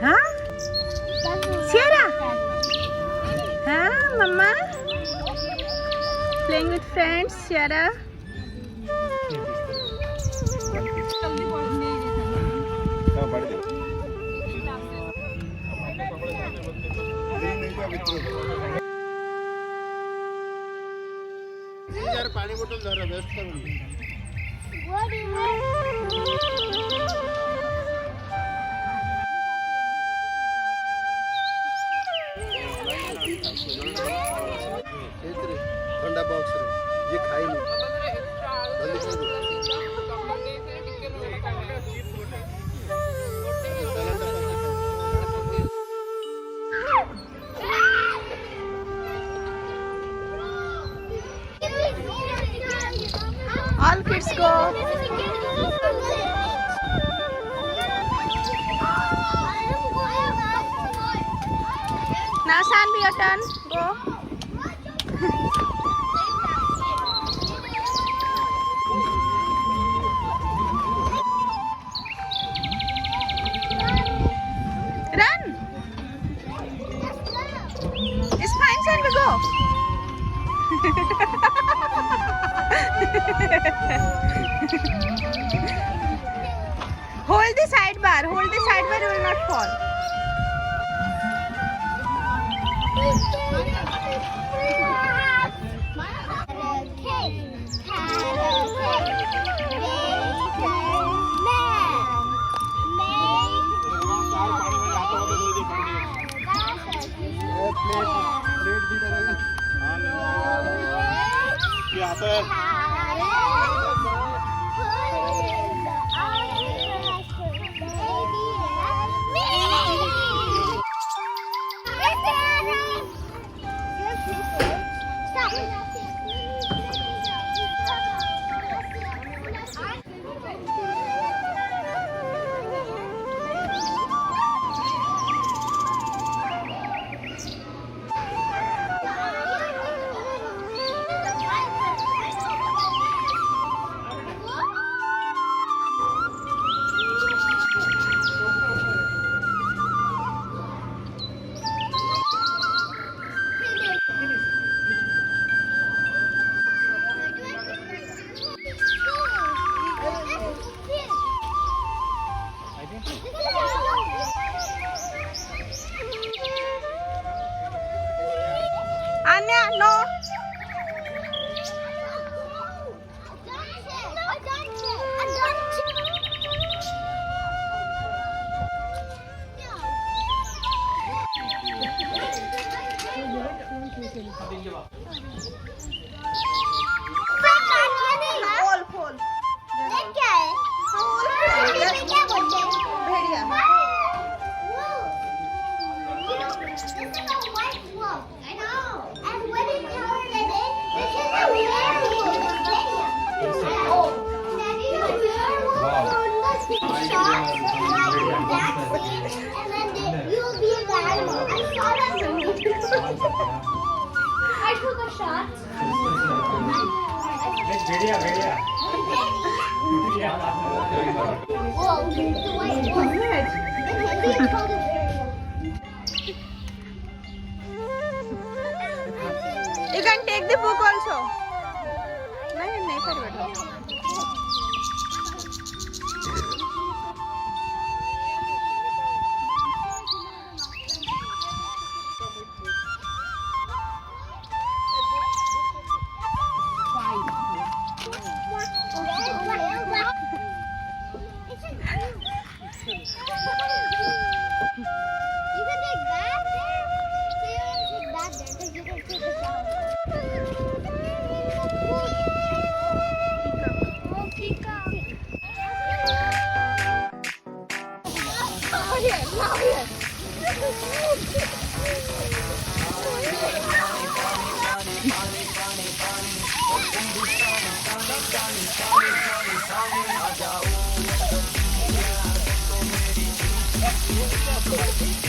Huh? Sierra? Huh, Mama? Playing with friends, Sierra? पानी बोतल जरा वेस्ट करूंगी ठंडा बॉक्स रे ये खाई नहीं All kids go. Now Sanvi, your turn. Go. Run. It's fine, Sanvi, go. Hold the sidebar. Hold the sidebar. You will not fall. Anya, no. फूल क्या है? क्या बोलते हैं? भेड़िया. I took a shot. Bhediya Bhediya Whoa, the white one. In Hindi it's called a variable. You can take the book also. नहीं कर बेटा. Thank you.